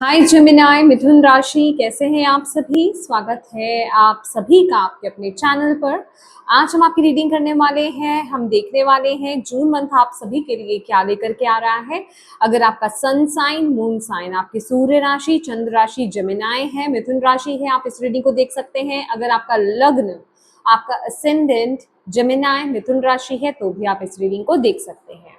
हाय Gemini, मिथुन राशि, कैसे हैं आप सभी। स्वागत है आप सभी का आपके अपने चैनल पर। आज हम आपकी रीडिंग करने वाले हैं। हम देखने वाले हैं जून मंथ आप सभी के लिए क्या लेकर के आ रहा है। अगर आपका सन साइन, मून साइन, आपकी सूर्य राशि, चंद्र राशि जेमिनाई है, मिथुन राशि है, आप इस रीडिंग को देख सकते हैं। अगर आपका लग्न, आपका असेंडेंट जेमिनाई, मिथुन राशि है तो भी आप इस रीडिंग को देख सकते हैं।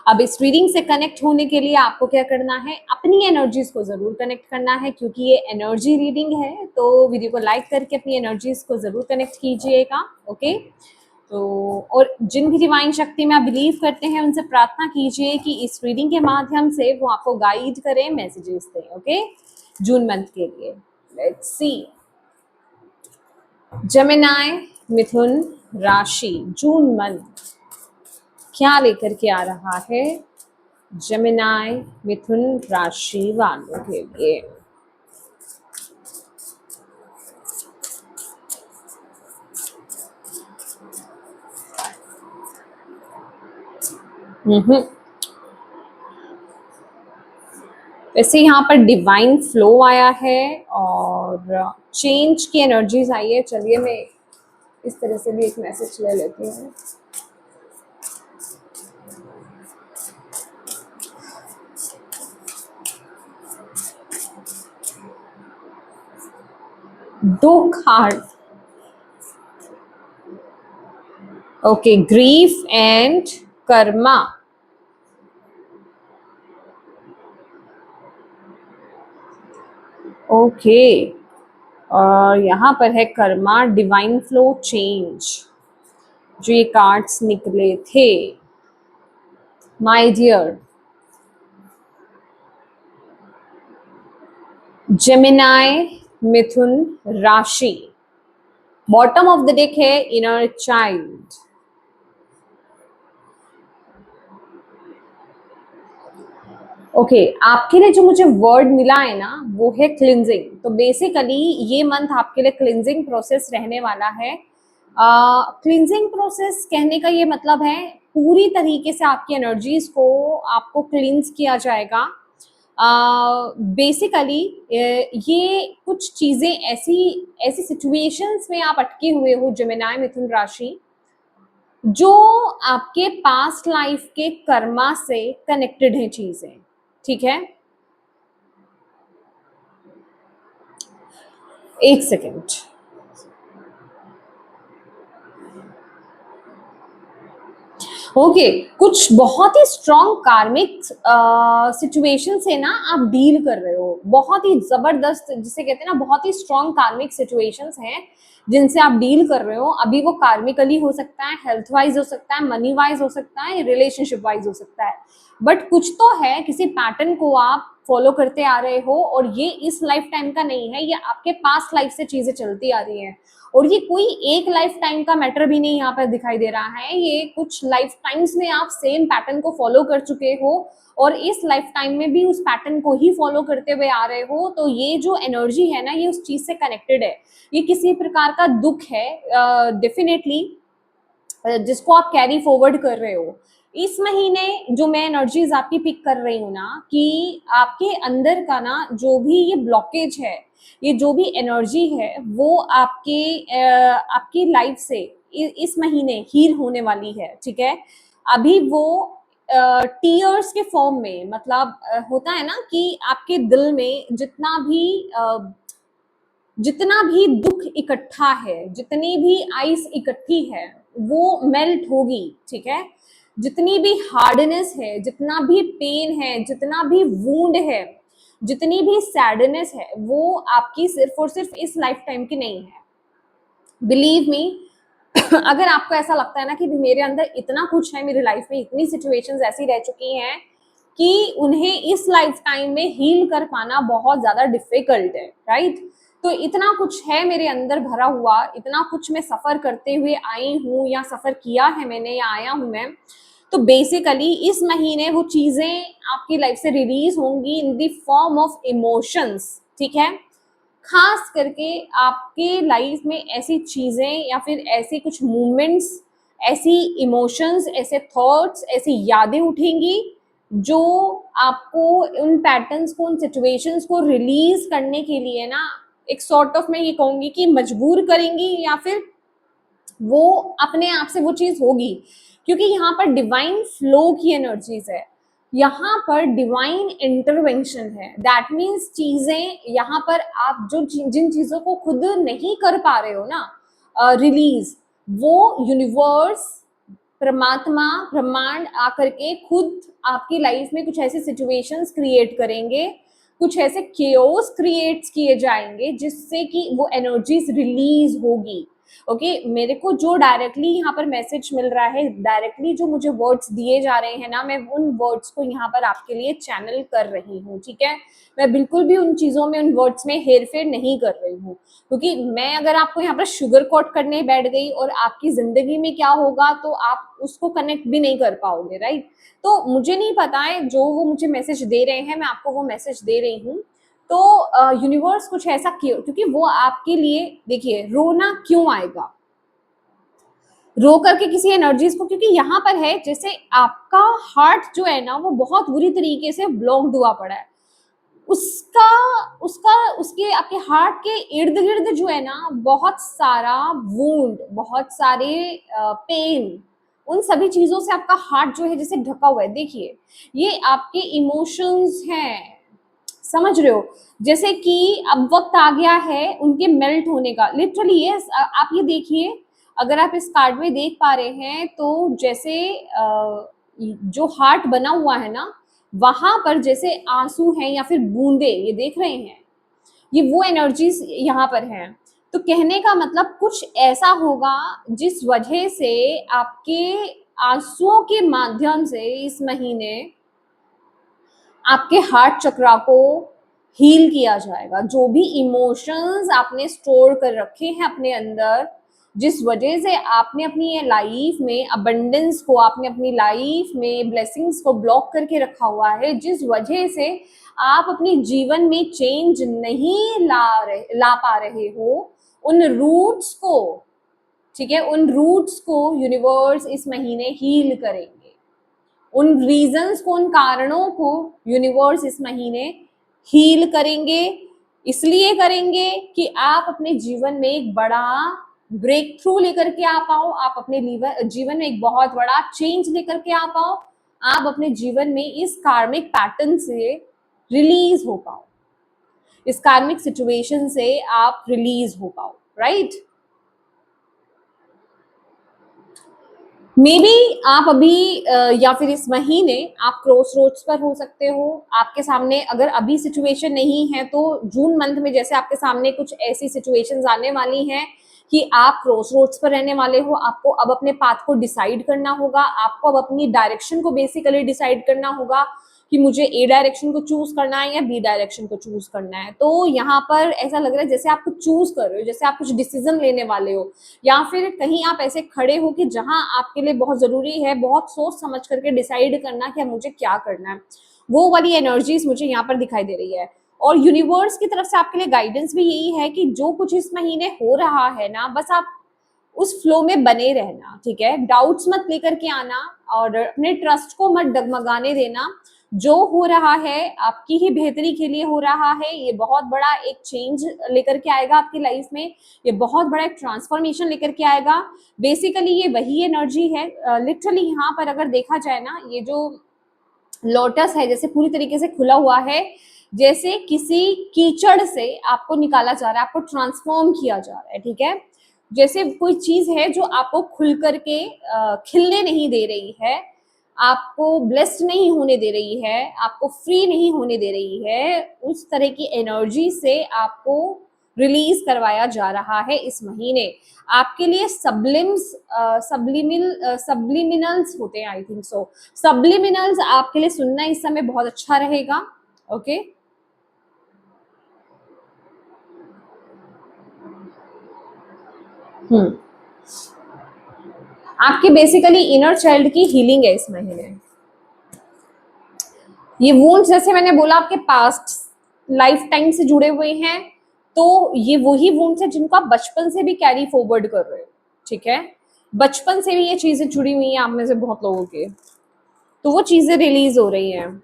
अब इस रीडिंग से कनेक्ट होने के लिए आपको क्या करना है, अपनी एनर्जीज को जरूर कनेक्ट करना है, क्योंकि ये एनर्जी रीडिंग है। तो वीडियो को लाइक करके अपनी एनर्जीज को जरूर कनेक्ट कीजिएगा। ओके, तो और जिन भी डिवाइन शक्ति में आप बिलीव करते हैं उनसे प्रार्थना कीजिए कि इस रीडिंग के माध्यम से वो आपको गाइड करें, मैसेजेस दें। ओके, जून मंथ के लिए लेट्स सी। जेमिनाई, मिथुन राशि, जून मंथ क्या लेकर के आ रहा है जेमिनाई मिथुन राशि वालों के लिए। वैसे यहाँ पर डिवाइन फ्लो आया है और चेंज की एनर्जीज आई है। चलिए मैं इस तरह से भी एक मैसेज ले लेती हूँ। दो card, okay, grief and Karma. Okay, और यहाँ पर है कर्मा, डिवाइन फ्लो, चेंज, जो ये कार्ड्स निकले थे। माय डियर जेमिनाई मिथुन राशि, बॉटम ऑफ द डेक है इनर चाइल्ड। ओके, आपके लिए जो मुझे वर्ड मिला है ना वो है क्लिनजिंग। तो बेसिकली ये मंथ आपके लिए क्लिनजिंग प्रोसेस रहने वाला है। क्लिनजिंग प्रोसेस कहने का ये मतलब है पूरी तरीके से आपकी एनर्जीज को आपको क्लींस किया जाएगा। बेसिकली ये कुछ चीजें ऐसी ऐसी सिचुएशंस में आप अटके हुए हो जेमिनाई मिथुन राशि, जो आपके पास्ट लाइफ के कर्मा से कनेक्टेड है चीजें। ठीक है, एक सेकेंड। ओके, कुछ बहुत ही स्ट्रॉन्ग कार्मिक सिचुएशन से ना आप डील कर रहे हो। बहुत ही जबरदस्त, जिसे कहते हैं ना, बहुत ही स्ट्रॉन्ग कार्मिक सिचुएशंस हैं जिनसे आप डील कर रहे हो। अभी वो कार्मिकली हो सकता है, हेल्थ वाइज हो सकता है, मनी वाइज हो सकता है, रिलेशनशिप वाइज हो सकता है, बट कुछ तो है, किसी पैटर्न को आप फॉलो करते आ रहे हो और ये इस लाइफ टाइम का नहीं है, ये आपके पास्ट लाइफ से चीजें चलती आ रही हैं। और ये कोई एक लाइफ टाइम का मैटर भी नहीं यहाँ पर दिखाई दे रहा है, ये कुछ लाइफ टाइम्स में आप सेम पैटर्न को फॉलो कर चुके हो और इस लाइफ टाइम में भी उस पैटर्न को ही फॉलो करते हुए आ रहे हो। तो ये जो एनर्जी है ना, ये उस चीज से कनेक्टेड है। ये किसी प्रकार का दुख है डेफिनेटली, जिसको आप कैरी फॉरवर्ड कर रहे हो। इस महीने जो मैं एनर्जीज आपकी पिक कर रही हूँ ना, कि आपके अंदर का ना जो भी ये ब्लॉकेज है, ये जो भी एनर्जी है, वो आपकी लाइफ से इस महीने हील होने वाली है। ठीक है, अभी वो टीयर्स के फॉर्म में, मतलब होता है ना कि आपके दिल में जितना भी दुख इकट्ठा है, जितनी भी आइस इकट्ठी है, वो मेल्ट होगी। ठीक है, जितनी भी हार्डनेस है, जितना भी पेन है, जितना भी वूंड है, जितनी भी सैडनेस है, वो आपकी सिर्फ और सिर्फ इस लाइफ टाइम की नहीं है। बिलीव मी, अगर आपको ऐसा लगता है ना कि मेरे अंदर इतना कुछ है, मेरी लाइफ में इतनी सिचुएशंस ऐसी रह चुकी हैं कि उन्हें इस लाइफ टाइम में हील कर पाना बहुत ज्यादा डिफिकल्ट है, राइट। तो इतना कुछ है मेरे अंदर भरा हुआ, इतना कुछ मैं सफर करते हुए आई हूँ, या सफर किया है मैंने, या आया हूँ मैं। तो बेसिकली इस महीने वो चीजें आपकी लाइफ से रिलीज होंगी in the form of emotions. ठीक है, खास करके आपके लाइफ में ऐसी चीजें या फिर ऐसे कुछ मूवमेंट्स, ऐसी इमोशंस, ऐसे थॉट्स, ऐसी यादें उठेंगी जो आपको उन पैटर्न्स को, उन सिचुएशंस को रिलीज करने के लिए ना एक सॉर्ट ऑफ, मैं ये कहूंगी कि मजबूर करेंगी, या फिर वो अपने आप से वो चीज होगी, क्योंकि यहाँ पर डिवाइन फ्लो की एनर्जीज है, यहाँ पर डिवाइन इंटरवेंशन है। दैट मीन्स चीजें यहाँ पर आप जो जिन चीजों को खुद नहीं कर पा रहे हो ना रिलीज, वो यूनिवर्स, परमात्मा, ब्रह्मांड आकर के खुद आपकी लाइफ में कुछ ऐसे सिचुएशंस क्रिएट करेंगे, कुछ ऐसे केओस क्रिएट किए जाएंगे जिससे कि वो एनर्जीज रिलीज होगी। ओके मेरे को जो डायरेक्टली यहाँ पर मैसेज मिल रहा है, डायरेक्टली जो मुझे वर्ड्स दिए जा रहे हैं ना, मैं उन वर्ड्स को यहाँ पर आपके लिए चैनल कर रही हूँ, ठीक है। मैं बिल्कुल भी उन चीजों में, उन वर्ड्स में हेर फेर नहीं कर रही हूँ, क्योंकि मैं अगर आपको यहाँ पर शुगर कोट करने बैठ गई और आपकी जिंदगी में क्या होगा तो आप उसको कनेक्ट भी नहीं कर पाओगे, राइट। तो मुझे नहीं पता है, जो वो मुझे मैसेज दे रहे हैं मैं आपको वो मैसेज दे रही हूँ। तो यूनिवर्स कुछ ऐसा क्यों, क्योंकि वो आपके लिए, देखिए रोना क्यों आएगा, रो करके किसी एनर्जीज को, क्योंकि यहाँ पर है जैसे आपका हार्ट जो है ना वो बहुत बुरी तरीके से ब्लॉक्ड हुआ पड़ा है, उसका उसका उसके आपके हार्ट के इर्द गिर्द जो है ना बहुत सारा वूंड, बहुत सारे पेन, उन सभी चीजों से आपका हार्ट जो है जैसे ढका हुआ है। देखिए ये आपके इमोशंस हैं, समझ रहे हो, जैसे कि अब वक्त आ गया है उनके मेल्ट होने का, लिटरली ये आप ये देखिए, अगर आप इस कार्ड में देख पा रहे हैं तो जैसे जो हार्ट बना हुआ है ना वहां पर जैसे आंसू हैं या फिर बूंदे, ये देख रहे हैं, ये वो एनर्जीज यहाँ पर हैं। तो कहने का मतलब कुछ ऐसा होगा जिस वजह से आपके आंसुओं के माध्यम से इस महीने आपके हार्ट चक्रा को हील किया जाएगा। जो भी इमोशंस आपने स्टोर कर रखे हैं अपने अंदर, जिस वजह से आपने अपनी लाइफ में अबंडेंस को, आपने अपनी लाइफ में ब्लेसिंग्स को ब्लॉक करके रखा हुआ है, जिस वजह से आप अपने जीवन में चेंज नहीं ला पा रहे हो, उन रूट्स को, ठीक है, उन रूट्स को यूनिवर्स इस महीने हील करेंगे। उन रीजंस को, उन कारणों को यूनिवर्स इस महीने हील करेंगे। इसलिए करेंगे कि आप अपने जीवन में एक बड़ा ब्रेक थ्रू लेकर के आ पाओ, आप अपने जीवन में एक बहुत बड़ा चेंज लेकर के आ पाओ, आप अपने जीवन में इस कार्मिक पैटर्न से रिलीज हो पाओ, इस कार्मिक सिचुएशन से आप रिलीज हो पाओ, राइट। मे बी आप अभी या फिर इस महीने आप क्रॉस रोड्स पर हो सकते हो। आपके सामने अगर अभी सिचुएशन नहीं है तो जून मंथ में जैसे आपके सामने कुछ ऐसी सिचुएशंस आने वाली हैं कि आप क्रॉस रोड्स पर रहने वाले हो। आपको अब अपने पाथ को डिसाइड करना होगा, आपको अब अपनी डायरेक्शन को बेसिकली डिसाइड करना होगा कि मुझे ए डायरेक्शन को चूज करना है या बी डायरेक्शन को चूज करना है। तो यहाँ पर ऐसा लग रहा है जैसे आप कुछ चूज कर रहे हो, जैसे आप कुछ डिसीजन लेने वाले हो, या फिर कहीं आप ऐसे खड़े हो कि जहां आपके लिए बहुत जरूरी है बहुत सोच समझ करके डिसाइड करना कि मुझे क्या करना है। वो वाली एनर्जीज मुझे यहाँ पर दिखाई दे रही है। और यूनिवर्स की तरफ से आपके लिए गाइडेंस भी यही है कि जो कुछ इस महीने हो रहा है ना, बस आप उस फ्लो में बने रहना, ठीक है। डाउट्स मत लेकर के आना और अपने ट्रस्ट को मत डगमगाने देना। जो हो रहा है आपकी ही बेहतरी के लिए हो रहा है। ये बहुत बड़ा एक चेंज लेकर के आएगा आपकी लाइफ में, ये बहुत बड़ा एक ट्रांसफॉर्मेशन लेकर के आएगा। बेसिकली ये वही एनर्जी है, लिटरली यहाँ पर अगर देखा जाए ना, ये जो लोटस है जैसे पूरी तरीके से खुला हुआ है, जैसे किसी कीचड़ से आपको निकाला जा रहा है, आपको ट्रांसफॉर्म किया जा रहा है, ठीक है। जैसे कोई चीज है जो आपको खुल करके खिलने नहीं दे रही है, आपको ब्लेस्ड नहीं होने दे रही है, आपको फ्री नहीं होने दे रही है, उस तरह की एनर्जी से आपको रिलीज करवाया जा रहा है इस महीने। आपके लिए सब्लिमिनल्स होते हैं, आई थिंक सो। सब्लिमिनल्स आपके लिए सुनना इस समय बहुत अच्छा रहेगा, ओके। आपके बेसिकली इनर चाइल्ड की हीलिंग है इस महीने। ये वूंड्स जैसे मैंने बोला आपके पास्ट लाइफ टाइम से जुड़े हुए हैं, तो ये वही वूंड्स है जिनको आप बचपन से भी कैरी फॉरवर्ड कर रहे हो, ठीक है। बचपन से भी ये चीजें जुड़ी हुई हैं आप में से बहुत लोगों के। तो वो चीजें रिलीज हो रही हैं।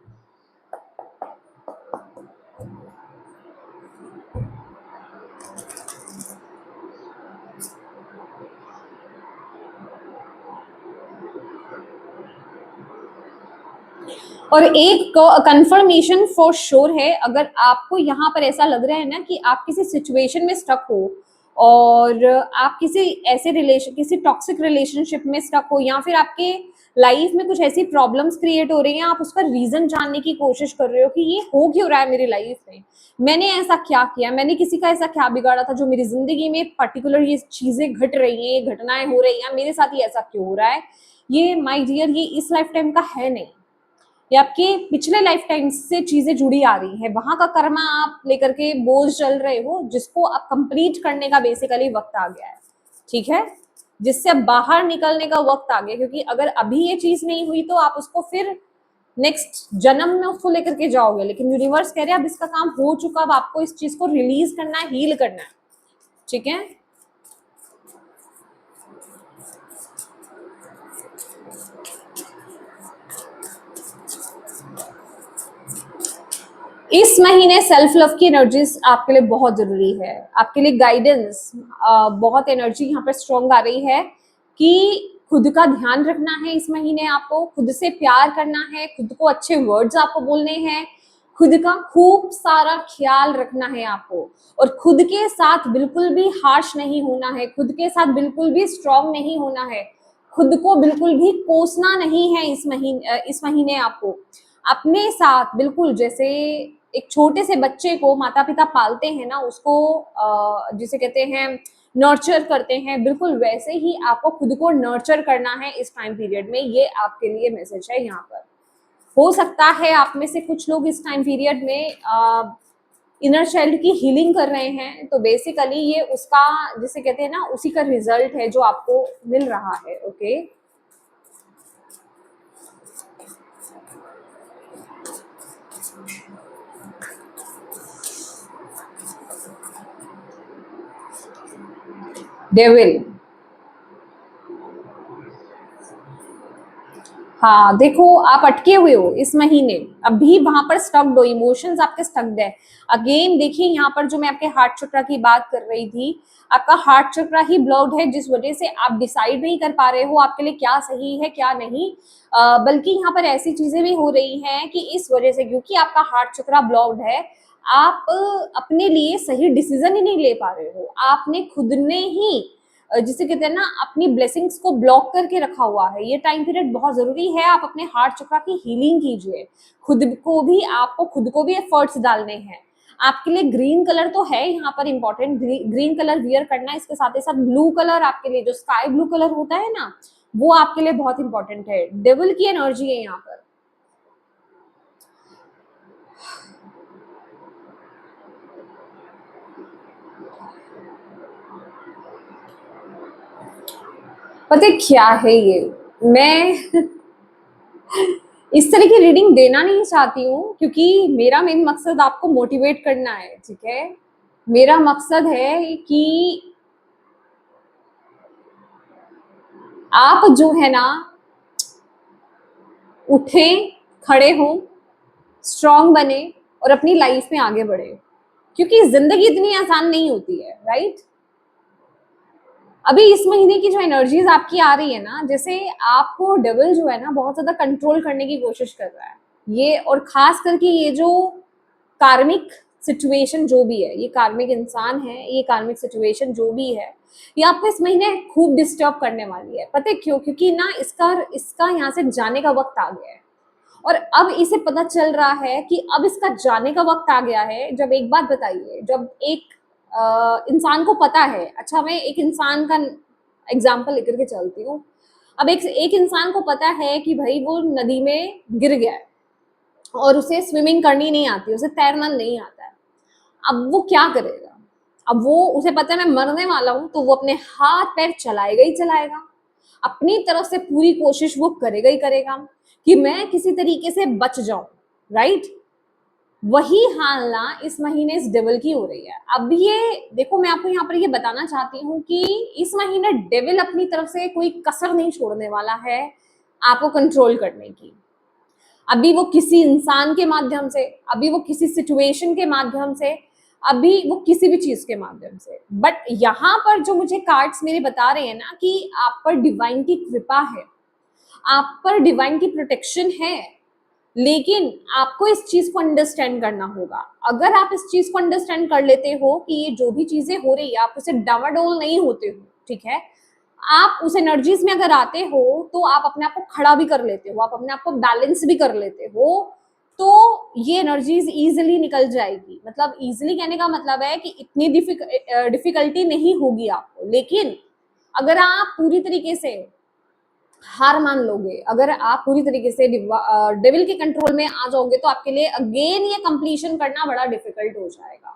और एक कंफर्मेशन फॉर श्योर है, अगर आपको यहाँ पर ऐसा लग रहा है ना कि आप किसी सिचुएशन में स्टक हो और आप किसी ऐसे रिलेशन, किसी टॉक्सिक रिलेशनशिप में स्टक हो, या फिर आपके लाइफ में कुछ ऐसी प्रॉब्लम्स क्रिएट हो रही हैं, आप उसका रीजन जानने की कोशिश कर रहे हो कि ये हो क्यों रहा है मेरी लाइफ में, मैंने ऐसा क्या किया, मैंने किसी का ऐसा क्या बिगाड़ा था जो मेरी जिंदगी में पर्टिकुलर ये चीजें घट रही हैं, ये घटनाएं हो रही हैं, मेरे साथ ही ऐसा क्यों हो रहा है, ये माय डियर ये इस लाइफ टाइम का है नहीं, ये आपके पिछले लाइफ टाइम से चीजें जुड़ी आ रही है, वहां का कर्मा आप लेकर के बोझ चल रहे हो, जिसको अब कंप्लीट करने का बेसिकली वक्त आ गया है। ठीक है, जिससे अब बाहर निकलने का वक्त आ गया, क्योंकि अगर अभी ये चीज नहीं हुई तो आप उसको फिर नेक्स्ट जन्म में उसको लेकर के जाओगे, लेकिन यूनिवर्स कह रहे हैं अब इसका काम हो चुका, अब आपको इस चीज को रिलीज करना है, हील करना है। ठीक है, इस महीने सेल्फ लव की एनर्जीज आपके लिए बहुत जरूरी है, आपके लिए गाइडेंस, बहुत एनर्जी यहाँ पर स्ट्रॉन्ग आ रही है कि खुद का ध्यान रखना है, इस महीने आपको खुद से प्यार करना है, खुद को अच्छे वर्ड्स आपको बोलने हैं, खुद का खूब सारा ख्याल रखना है आपको, और खुद के साथ बिल्कुल भी हार्श नहीं होना है, खुद के साथ बिल्कुल भी स्ट्रॉन्ग नहीं होना है, खुद को बिल्कुल भी कोसना नहीं है इस महीने आपको अपने साथ, बिल्कुल जैसे एक छोटे से बच्चे को माता पिता पालते हैं ना, उसको जिसे कहते हैं नर्चर करते हैं, बिल्कुल वैसे ही आपको खुद को नर्चर करना है इस टाइम पीरियड में। ये आपके लिए मैसेज है यहाँ पर। हो सकता है आप में से कुछ लोग इस टाइम पीरियड में इनर चाइल्ड की हीलिंग कर रहे हैं, तो बेसिकली ये उसका जिसे कहते हैं ना, उसी का रिजल्ट है जो आपको मिल रहा है। ओके, डेविल, हाँ देखो आप अटके हुए हो इस महीने, अभी वहां पर स्टक्ड हो, इमोशंस आपके स्टक्ड है। अगेन देखिए यहाँ पर जो मैं आपके हार्ट चक्र की बात कर रही थी, आपका हार्ट चक्र ही ब्लॉक्ड है, जिस वजह से आप डिसाइड नहीं कर पा रहे हो आपके लिए क्या सही है क्या नहीं। बल्कि यहाँ पर ऐसी चीजें भी हो रही हैं कि इस वजह से, क्योंकि आपका हार्ट चक्र ब्लॉक्ड है, आप अपने लिए सही डिसीजन ही नहीं ले पा रहे हो, आपने खुद ने ही जिसे कहते हैं ना अपनी ब्लेसिंग्स को ब्लॉक करके रखा हुआ है। ये टाइम पीरियड बहुत जरूरी है, आप अपने हार्ट चक्र की हीलिंग कीजिए, खुद को भी, आपको खुद को भी एफर्ट्स डालने हैं। आपके लिए ग्रीन कलर तो है यहाँ पर इंपॉर्टेंट, ग्रीन कलर वियर करना, इसके साथ ही साथ ब्लू कलर आपके लिए, जो स्काई ब्लू कलर होता है ना, वो आपके लिए बहुत इंपॉर्टेंट है। डेविल की एनर्जी है यहाँ पर। पता है क्या है ये, मैं इस तरह की रीडिंग देना नहीं चाहती हूँ, क्योंकि मेरा मेन मकसद आपको मोटिवेट करना है। ठीक है, मेरा मकसद है कि आप जो है ना उठे, खड़े हो, स्ट्रांग बने और अपनी लाइफ में आगे बढ़े, क्योंकि जिंदगी इतनी आसान नहीं होती है। राइट, अभी इस महीने की जो एनर्जीज आपकी आ रही है ना, जैसे आपको डेविल जो है ना बहुत ज्यादा कंट्रोल करने की कोशिश कर रहा है ये, और खास करके ये जो कार्मिक सिचुएशन जो भी है, ये कार्मिक इंसान है, ये कार्मिक सिचुएशन जो भी है, ये आपको इस महीने खूब डिस्टर्ब करने वाली है। पता है क्यों? क्योंकि ना इसका इसका यहाँ से जाने का वक्त आ गया है, और अब इसे पता चल रहा है कि अब इसका जाने का वक्त आ गया है। जब एक बात बताइए, जब एक इंसान को पता है, अच्छा मैं एक इंसान का एग्जाम्पल लेकर के चलती हूँ, अब एक इंसान को पता है कि भाई वो नदी में गिर गया है और उसे स्विमिंग करनी नहीं आती, उसे तैरना नहीं आता है, अब वो क्या करेगा? अब वो, उसे पता है मैं मरने वाला हूं, तो वो अपने हाथ पैर चलाएगा ही चलाएगा, अपनी तरफ से पूरी कोशिश वो करेगा ही करेगा कि मैं किसी तरीके से बच जाऊं। राइट, वही हाल ना इस महीने इस डेविल की हो रही है। अब ये देखो, मैं आपको यहाँ पर ये बताना चाहती हूँ कि इस महीने डेविल अपनी तरफ से कोई कसर नहीं छोड़ने वाला है आपको कंट्रोल करने की। अभी वो किसी इंसान के माध्यम से, अभी वो किसी सिचुएशन के माध्यम से, अभी वो किसी भी चीज के माध्यम से। बट यहाँ पर जो मुझे कार्ड्स मेरे बता रहे हैं ना कि आप पर डिवाइन की कृपा है, आप पर डिवाइन की प्रोटेक्शन है, लेकिन आपको इस चीज को अंडरस्टैंड करना होगा। अगर आप इस चीज को अंडरस्टैंड कर लेते हो कि ये जो भी चीजें हो रही है आप उसे डावाडोल नहीं होते हो, ठीक है, आप उस एनर्जीज में अगर आते हो तो आप अपने आप को खड़ा भी कर लेते हो, आप अपने आप को बैलेंस भी कर लेते हो, तो ये एनर्जीज इजीली निकल जाएगी। मतलब इजीली कहने का मतलब है कि इतनी डिफिकल्टी नहीं होगी आपको। लेकिन अगर आप पूरी तरीके से हार मान लोगे, अगर आप पूरी तरीके से डेविल के कंट्रोल में आ जाओगे, तो आपके लिए अगेन ये कंप्लीशन करना बड़ा डिफिकल्ट हो जाएगा।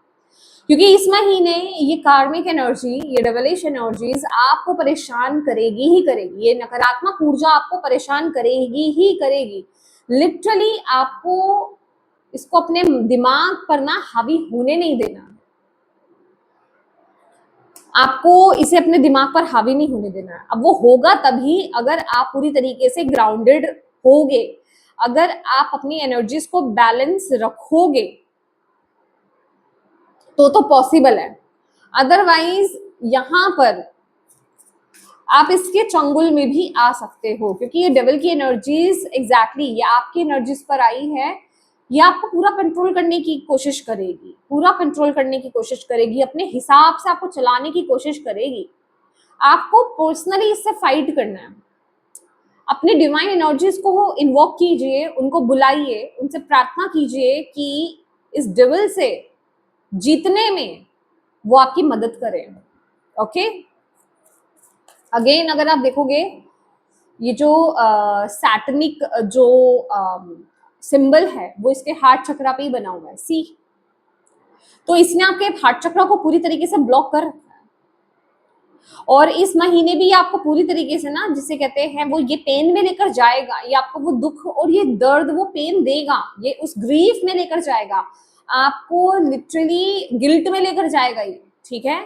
क्योंकि इस महीने ये कार्मिक एनर्जी, ये रेवलेशन एनर्जीज आपको परेशान करेगी ही करेगी। ये नकारात्मक ऊर्जा आपको परेशान करेगी ही करेगी। लिटरली आपको इसको अपने दिमाग पर ना हावी होने नहीं देना, आपको इसे अपने दिमाग पर हावी नहीं होने देना है। अब वो होगा तभी अगर आप पूरी तरीके से ग्राउंडेड होगे, अगर आप अपनी एनर्जीज को बैलेंस रखोगे तो पॉसिबल है। अदरवाइज यहां पर आप इसके चंगुल में भी आ सकते हो, क्योंकि ये डेविल की एनर्जीज एग्जैक्टली ये आपकी एनर्जीज पर आई है। ये आपको पूरा कंट्रोल करने की कोशिश करेगी, पूरा कंट्रोल करने की कोशिश करेगी, अपने हिसाब से आपको चलाने की कोशिश करेगी। आपको पर्सनली इससे फाइट करना है। अपने डिवाइन एनर्जीज को इन्वॉक कीजिए, उनको बुलाइए, उनसे प्रार्थना कीजिए कि इस डेविल से जीतने में वो आपकी मदद करें। ओके, अगेन अगर आप देखोगे ये जो सैटनिक जो सिंबल है वो इसके हार्ट चक्रा पे ही बना हुआ है, सी। तो इसने आपके हार्ट चक्रा को पूरी तरीके से ब्लॉक कर रखा है। और इस महीने भी आपको पूरी तरीके से ना, जिसे कहते हैं, वो ये पेन में लेकर जाएगा, ये आपको वो दुख और ये दर्द, वो पेन देगा, ये उस ग्रीफ में लेकर जाएगा, आपको लिटरली गिल्ट में लेकर जाएगा ये, ठीक है,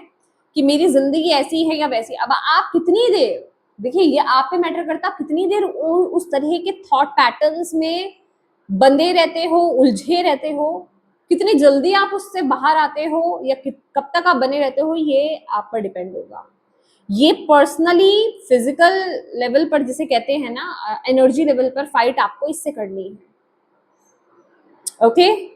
कि मेरी जिंदगी ऐसी है या वैसी। अब आप कितनी देर, देखिए ये आप पे मैटर करता, कितनी देर उस तरह के थॉट पैटर्न्स में बंधे रहते हो, उलझे रहते हो, कितनी जल्दी आप उससे बाहर आते हो, या कब तक आप बने रहते हो, ये आप पर डिपेंड होगा। ये पर्सनली फिजिकल लेवल पर, जिसे कहते हैं ना एनर्जी लेवल पर, फाइट आपको इससे करनी है। ओके,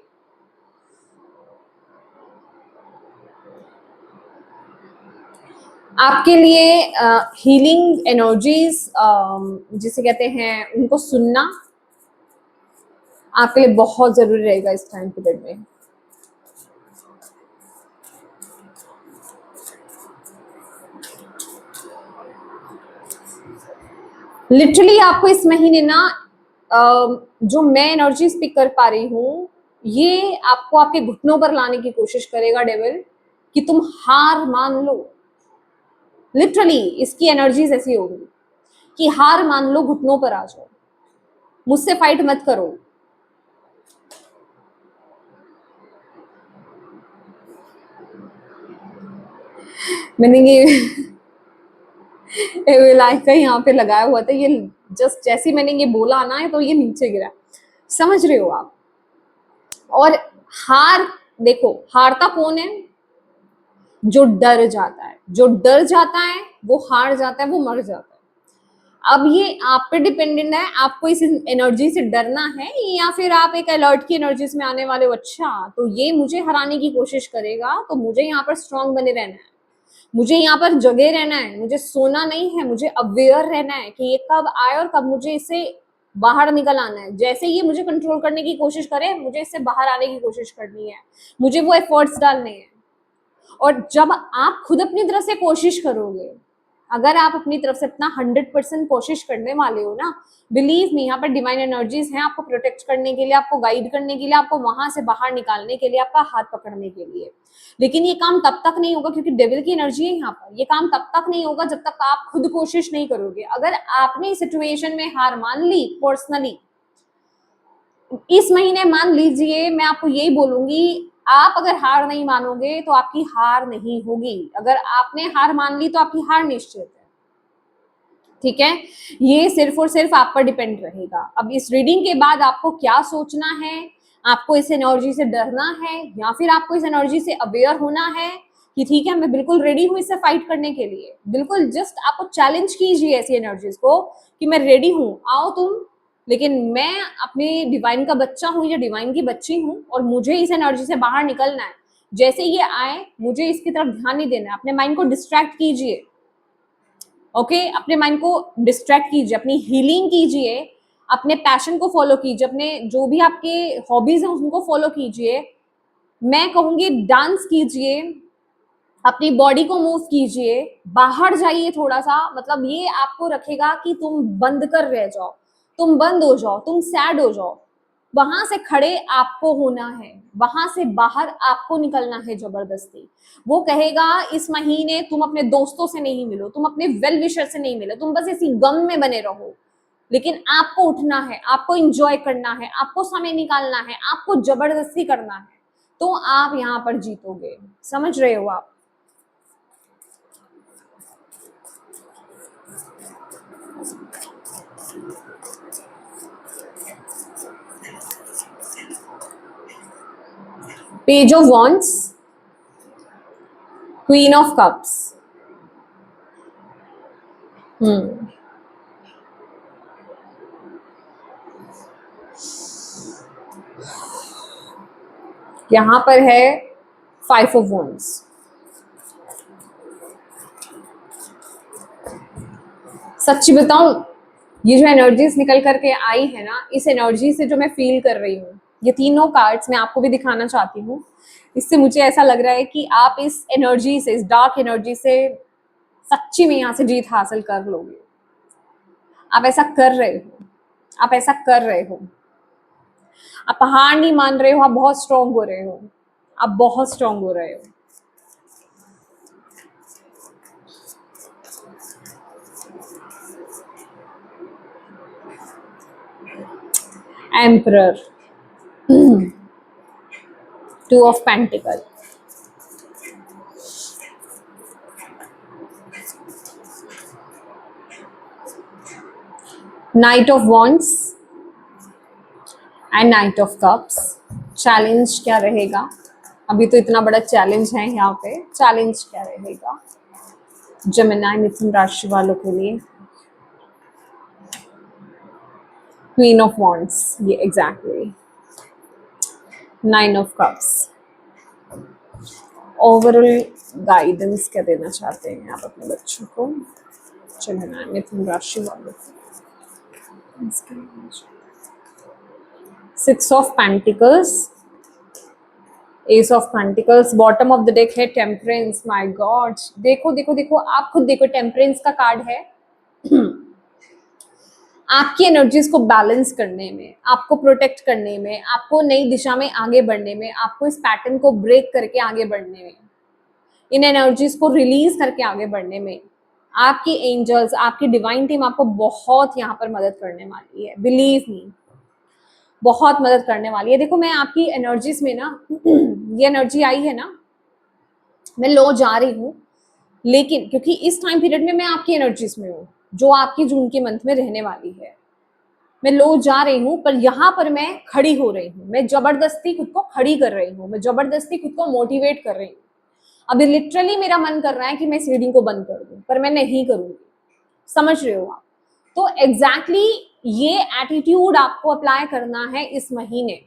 आपके लिए हीलिंग एनर्जीज, जिसे कहते हैं, उनको सुनना आपके लिए बहुत जरूरी रहेगा इस टाइम पीरियड में। लिटरली आपको इस महीने ना जो मैं एनर्जी स्पीक कर पा रही हूँ, ये आपको आपके घुटनों पर लाने की कोशिश करेगा डेविल, कि तुम हार मान लो। लिटरली इसकी एनर्जीज ऐसी होगी कि हार मान लो, घुटनों पर आ जाओ, मुझसे फाइट मत करो। मैंने ये लाइक का यहाँ पे लगाया हुआ था, ये जस्ट जैसे मैंने ये बोला ना तो ये नीचे गिरा, समझ रहे हो आप। और हार, देखो हारता कौन है? जो डर जाता है, जो डर जाता है वो हार जाता है, वो मर जाता है। अब ये आप पे डिपेंडेंट है, आपको इस एनर्जी से डरना है या फिर आप एक अलर्ट की एनर्जीज में आने वाले हो। अच्छा, तो ये मुझे हराने की कोशिश करेगा, तो मुझे यहाँ पर स्ट्रांग बने रहना है, मुझे यहाँ पर जगे रहना है, मुझे सोना नहीं है, मुझे अवेयर रहना है कि ये कब आए और कब मुझे इसे बाहर निकल आना है। जैसे ये मुझे कंट्रोल करने की कोशिश करे, मुझे इससे बाहर आने की कोशिश करनी है, मुझे वो एफर्ट्स डालने हैं। और जब आप खुद अपनी तरफ से कोशिश करोगे, अगर आप अपनी तरफ से अपना 100% कोशिश करने वाले हो ना, बिलीव मी, यहाँ पर डिवाइन एनर्जीज हैं आपको प्रोटेक्ट करने के लिए, आपको गाइड करने के लिए, आपको वहां से बाहर निकालने के लिए, आपका हाथ पकड़ने के लिए। लेकिन ये काम तब तक नहीं होगा, क्योंकि डेविल की एनर्जी है यहाँ पर, ये काम तब तक नहीं होगा जब तक आप खुद कोशिश नहीं करोगे। अगर आपने इस सिचुएशन में हार मान ली पर्सनली, इस महीने मान लीजिए, मैं आपको यही बोलूंगी, आप अगर हार नहीं मानोगे तो आपकी हार नहीं होगी। अगर आपने हार मान ली तो आपकी हार निश्चित है। ठीक है, ये सिर्फ और सिर्फ आप पर डिपेंड रहेगा। अब इस रीडिंग के बाद आपको क्या सोचना है, आपको इस एनर्जी से डरना है या फिर आपको इस एनर्जी से अवेयर होना है कि ठीक है मैं बिल्कुल रेडी हूँ इससे फाइट करने के लिए, बिल्कुल जस्ट आपको चैलेंज कीजिए ऐसी एनर्जीज को कि मैं रेडी हूँ, आओ तुम, लेकिन मैं अपने डिवाइन का बच्चा हूँ या डिवाइन की बच्ची हूँ और मुझे इस एनर्जी से बाहर निकलना है। जैसे ये आए मुझे इसकी तरफ ध्यान नहीं देना है, अपने माइंड को डिस्ट्रैक्ट कीजिए। ओके, अपने माइंड को डिस्ट्रैक्ट कीजिए, अपनी हीलिंग कीजिए, अपने पैशन को फॉलो कीजिए, अपने जो भी आपके हॉबीज हैं उनको फॉलो कीजिए। मैं कहूंगी डांस कीजिए, अपनी बॉडी को मूव कीजिए, बाहर जाइए थोड़ा सा, मतलब ये आपको रखेगा कि तुम बंद कर रह जाओ, तुम बंद हो जाओ, तुम सैड हो जाओ। वहां से खड़े आपको होना है, वहां से बाहर आपको निकलना है जबरदस्ती। वो कहेगा इस महीने तुम अपने दोस्तों से नहीं मिलो, तुम अपने वेल विशर से नहीं मिलो, तुम बस इसी गम में बने रहो, लेकिन आपको उठना है, आपको इंजॉय करना है, आपको समय निकालना है, आपको जबरदस्ती करना है, तो आप यहाँ पर जीतोगे। समझ रहे हो आप? Page of wands, queen of cups, यहां पर है फाइव ऑफ वॉन्ड्स। सच्ची बताऊं, ये जो एनर्जीज निकल करके आई है ना, इस एनर्जी से जो मैं फील कर रही हूँ, ये तीनों कार्ड्स मैं आपको भी दिखाना चाहती हूँ। इससे मुझे ऐसा लग रहा है कि आप इस एनर्जी से, इस डार्क एनर्जी से सच्ची में यहाँ से जीत हासिल कर लोगे। आप ऐसा कर रहे हो, आप ऐसा कर रहे हो, आप हार नहीं मान रहे हो, आप बहुत स्ट्रांग हो रहे हो, आप बहुत स्ट्रांग हो रहे हो। Emperor, two of pentacle, night of wands and night of cups. Challenge क्या रहेगा? अभी तो इतना बड़ा चैलेंज है यहाँ पे, चैलेंज क्या रहेगा जेमिनी मिथुन राशि वालों के लिए? क्वीन ऑफ वॉन्ड्स, ये exactly, nine of cups. Overall guidance क्या देना चाहते हैं आप अपने बच्चों को, जेमिनी मिथुन राशि वालों को? Six of pentacles, S of pentacles, bottom of the deck है टेम्परेंस। माय गॉड, देखो देखो देखो, आप खुद देखो, टेम्परेंस का कार्ड है। आपकी एनर्जीज को बैलेंस करने में, आपको प्रोटेक्ट करने में, आपको नई दिशा में आगे बढ़ने में, आपको इस पैटर्न को ब्रेक करके आगे बढ़ने में, इन एनर्जीज को रिलीज करके आगे बढ़ने में आपकी एंजल्स, आपकी डिवाइन टीम आपको बहुत यहाँ पर मदद करने वाली है। बिलीव मी, बहुत मदद करने वाली है। देखो मैं आपकी एनर्जीज में ना, ये एनर्जी आई है ना, मैं लो जा रही हूँ, लेकिन क्योंकि इस टाइम पीरियड में मैं आपकी एनर्जीज में हूँ जो आपकी जून के मंथ में रहने वाली है, मैं लो जा रही हूँ, पर यहाँ पर मैं खड़ी हो रही हूँ, मैं जबरदस्ती खुद को खड़ी कर रही हूँ, मैं जबरदस्ती खुद को मोटिवेट कर रही हूँ। अभी लिटरली मेरा मन कर रहा है कि मैं इस रीडिंग को बंद कर दूं, पर मैं नहीं करूंगी। समझ रहे हो आप? तो एग्जैक्टली ये एटीट्यूड आपको अप्लाई करना है इस महीने।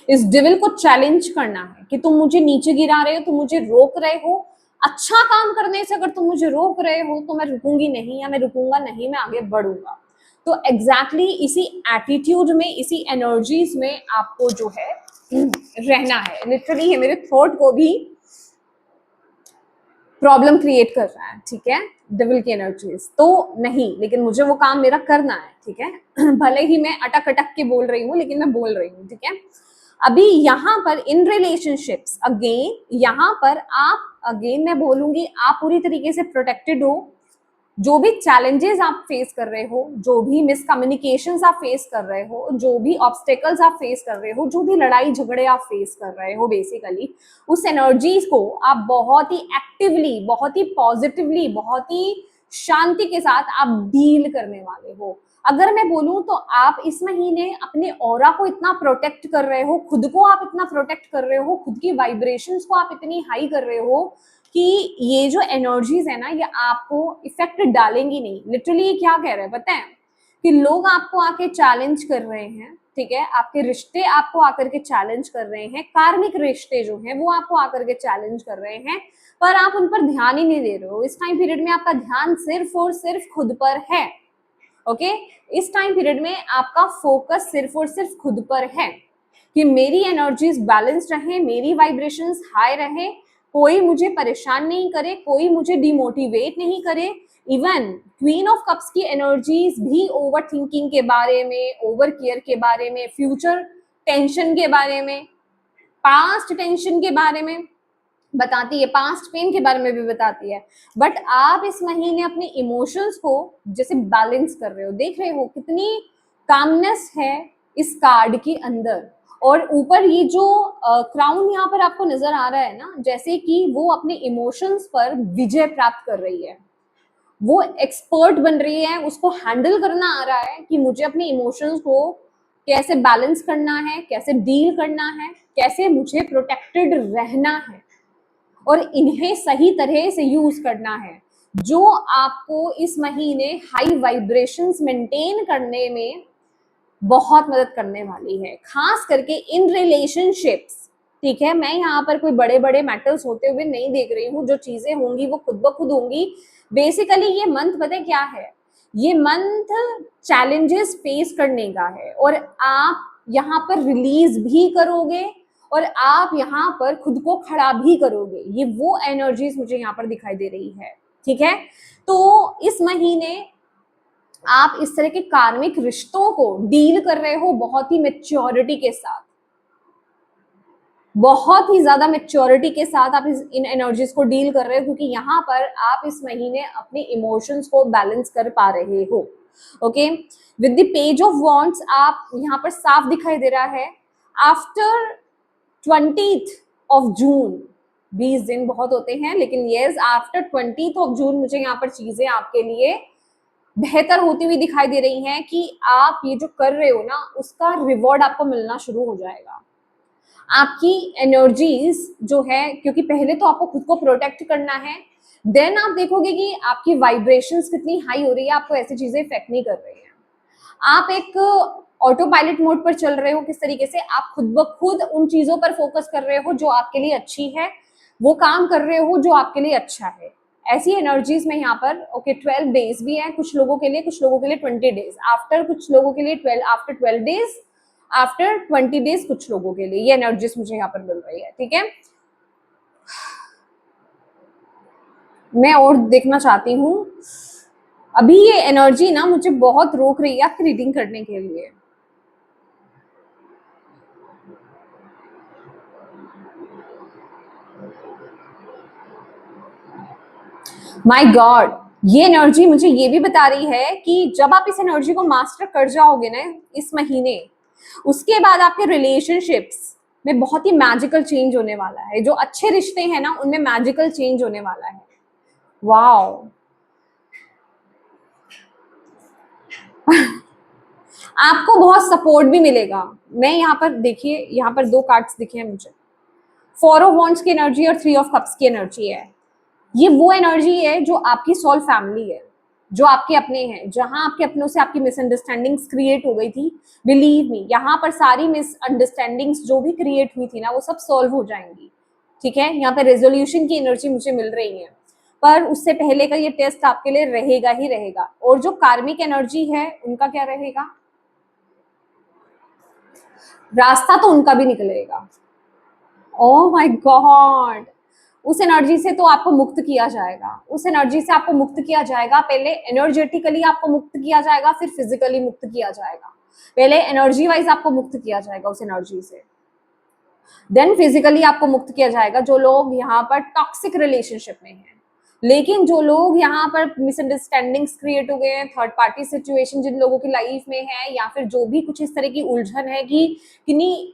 इस डिविल को चैलेंज करना है कि तुम मुझे नीचे गिरा रहे हो, तुम मुझे रोक रहे हो, अच्छा काम करने से अगर तुम मुझे रोक रहे हो तो मैं रुकूंगी नहीं, या मैं रुकूंगा नहीं, मैं आगे बढ़ूंगा। तो एग्जैक्टली इसी एटीट्यूड में, इसी एनर्जीज में आपको जो है रहना है। लिटरली ये मेरे थॉट को भी प्रॉब्लम क्रिएट कर रहा है, ठीक है, डेविल की एनर्जीज तो नहीं, लेकिन मुझे वो काम मेरा करना है, ठीक है। भले ही मैं अटक अटक के बोल रही हूँ, लेकिन मैं बोल रही हूँ, ठीक है। अभी यहाँ पर इन रिलेशनशिप्स अगेन, यहाँ पर आप अगेन मैं बोलूंगी, आप पूरी तरीके से प्रोटेक्टेड हो। जो भी चैलेंजेस आप फेस कर रहे हो, जो भी मिसकम्युनिकेशंस आप फेस कर रहे हो, जो भी ऑब्स्टेकल्स आप फेस कर रहे हो, जो भी लड़ाई झगड़े आप फेस कर रहे हो, बेसिकली उस एनर्जीज को आप बहुत ही एक्टिवली, बहुत ही पॉजिटिवली, बहुत ही शांति के साथ आप डील करने वाले हो। अगर मैं बोलूं तो आप इस महीने अपने ऑरा को इतना प्रोटेक्ट कर रहे हो, खुद को आप इतना प्रोटेक्ट कर रहे हो, खुद की वाइब्रेशंस को आप इतनी हाई कर रहे हो कि ये जो एनर्जीज है ना ये आपको इफेक्ट डालेंगी नहीं। लिटरली क्या कह रहे हैं पता है कि लोग आपको आके चैलेंज कर रहे हैं, ठीक है, आपके रिश्ते आपको आकर के चैलेंज कर रहे हैं, कार्मिक रिश्ते जो हैं वो आपको आकर के चैलेंज कर रहे हैं, पर आप उन पर ध्यान ही नहीं दे रहे हो। इस टाइम पीरियड में आपका ध्यान सिर्फ और सिर्फ खुद पर है। ओके, इस टाइम पीरियड में आपका फोकस सिर्फ और सिर्फ खुद पर है कि मेरी एनर्जीज बैलेंस रहे, मेरी वाइब्रेशंस हाई रहे, कोई मुझे परेशान नहीं करे, कोई मुझे डिमोटिवेट नहीं करे। इवन क्वीन ऑफ कप्स की एनर्जीज भी ओवर थिंकिंग के बारे में, ओवर केयर के बारे में, फ्यूचर टेंशन के बारे में, पास्ट टेंशन के बारे में बताती है, पास्ट पेन के बारे में भी बताती है। बट आप इस महीने अपने इमोशंस को जैसे बैलेंस कर रहे हो, देख रहे हो कितनी कामनेस है इस कार्ड के अंदर। और ऊपर ये जो क्राउन यहाँ पर आपको नजर आ रहा है ना, जैसे कि वो अपने इमोशंस पर विजय प्राप्त कर रही है, वो एक्सपर्ट बन रही है, उसको हैंडल करना आ रहा है कि मुझे अपने इमोशंस को कैसे बैलेंस करना है, कैसे डील करना है, कैसे मुझे प्रोटेक्टेड रहना है और इन्हें सही तरह से यूज करना है, जो आपको इस महीने हाई वाइब्रेशंस मेंटेन करने में बहुत मदद करने वाली है, खास करके इन रिलेशनशिप्स। ठीक है, मैं यहाँ पर कोई बड़े बड़े मैटर्स होते हुए नहीं देख रही हूँ, जो चीजें होंगी वो खुद ब खुद होंगी। बेसिकली ये मंथ पता है क्या है, ये मंथ चैलेंजेस फेस करने का है और आप यहाँ पर रिलीज भी करोगे और आप यहाँ पर खुद को खड़ा भी करोगे। ये वो एनर्जीज मुझे यहाँ पर दिखाई दे रही है। ठीक है, तो इस महीने आप इस तरह के कार्मिक रिश्तों को डील कर रहे हो बहुत ही मैच्योरिटी के साथ, बहुत ही ज्यादा मैच्योरिटी के साथ आप इन एनर्जीज को डील कर रहे हो, क्योंकि यहाँ पर आप इस महीने अपने इमोशंस को बैलेंस कर पा रहे हो। Okay, with the page of wands आप यहाँ पर साफ दिखाई दे रहा है, आफ्टर 20th of जून, 20 दिन बहुत होते हैं लेकिन यस, आफ्टर 20th of जून मुझे यहाँ पर चीजें आपके लिए बेहतर होती हुई दिखाई दे रही हैं कि आप ये जो कर रहे हो ना उसका रिवॉर्ड आपको मिलना शुरू हो जाएगा। आपकी एनर्जीज जो है, क्योंकि पहले तो आपको खुद को प्रोटेक्ट करना है, देन आप देखोगे कि आपकी वाइब्रेशंस कितनी हाई हो रही है, आपको ऐसी चीजें इफेक्ट नहीं कर रही हैं। आप एक ऑटो पायलट मोड पर चल रहे हो, किस तरीके से आप खुद ब खुद उन चीजों पर फोकस कर रहे हो जो आपके लिए अच्छी है, वो काम कर रहे हो जो आपके लिए अच्छा है। ऐसी एनर्जीज में यहाँ पर ओके 12 डेज भी है कुछ लोगों के लिए, कुछ लोगों के लिए 20 डेज, आफ्टर कुछ लोगों के लिए 12 आफ्टर 12 डेज, आफ्टर 20 डेज कुछ लोगों के लिए, ये एनर्जीज मुझे यहाँ पर मिल रही है। ठीक है, मैं और देखना चाहती हूँ, अभी ये एनर्जी ना मुझे बहुत रोक रही है आपकी रीडिंग करने के लिए। माय गॉड, ये एनर्जी मुझे ये भी बता रही है कि जब आप इस एनर्जी को मास्टर कर जाओगे ना इस महीने, उसके बाद आपके रिलेशनशिप्स में बहुत ही मैजिकल चेंज होने वाला है। जो अच्छे रिश्ते हैं ना उनमें मैजिकल चेंज होने वाला है। वाओ आपको बहुत सपोर्ट भी मिलेगा। मैं यहाँ पर देखिए, यहाँ पर 2 कार्ड्स दिखे हैं मुझे, 4 ऑफ वॉन्ड्स की एनर्जी और 3 ऑफ कप्स की एनर्जी है। ये वो एनर्जी है जो आपकी सोल फैमिली है, जो आपके अपने हैं, जहां आपके अपनों से आपकी मिसअंडरस्टैंडिंग्स क्रिएट हो गई थी। बिलीव मी, यहाँ पर सारी मिसअंडरस्टैंडिंग्स जो भी क्रिएट हुई थी ना वो सब सॉल्व हो जाएंगी। ठीक है, यहाँ पे रेजोल्यूशन की एनर्जी मुझे मिल रही है, पर उससे पहले का ये टेस्ट आपके लिए रहेगा ही रहेगा। और जो कार्मिक एनर्जी है उनका क्या रहेगा, रास्ता तो उनका भी निकलेगा। ओह माय गॉड, उस एनर्जी से तो आपको मुक्त किया जाएगा, उस एनर्जी से आपको मुक्त किया जाएगा। पहले एनर्जेटिकली आपको मुक्त किया जाएगा, फिर फिजिकली मुक्त किया जाएगा। पहले एनर्जी वाइज आपको मुक्त किया जाएगा उस एनर्जी से, देन फिजिकली आपको मुक्त किया जाएगा। जो लोग यहाँ पर टॉक्सिक रिलेशनशिप में हैं, लेकिन जो लोग यहाँ पर मिसअंडरस्टैंडिंग्स क्रिएट हो गए हैं, थर्ड पार्टी सिचुएशन जिन लोगों की लाइफ में है, या फिर जो भी कुछ इस तरह की उलझन है कि किन्हीं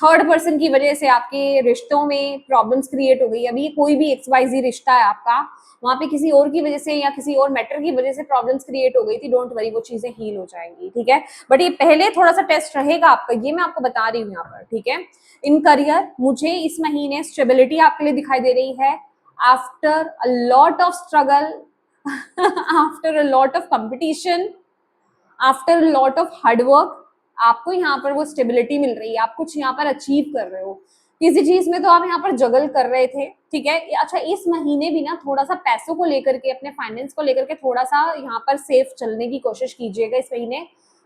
थर्ड पर्सन की वजह से आपके रिश्तों में प्रॉब्लम्स क्रिएट हो गई, अभी कोई भी XYZ रिश्ता है आपका, वहां पे किसी और की वजह से या किसी और मैटर की वजह से प्रॉब्लम्स क्रिएट हो गई थी, डोंट वरी, वो चीजें हील हो जाएंगी, ठीक है। बट ये पहले थोड़ा सा टेस्ट रहेगा आपका, ये मैं आपको बता रही हूँ यहाँ पर, ठीक है। इन करियर मुझे इस महीने स्टेबिलिटी आपके लिए दिखाई दे रही है after a lot of struggle, after a lot of competition, after lot of hard work, आपको यहाँ पर वो स्टेबिलिटी मिल रही है, आप कुछ यहाँ पर अचीव कर रहे हो। किसी चीज में तो आप यहाँ पर जगल कर रहे थे, ठीक है। अच्छा, इस महीने भी ना थोड़ा सा पैसों को लेकर के, अपने फाइनेंस को लेकर के थोड़ा सा यहाँ पर सेफ चलने की कोशिश कीजिएगा इस महीने।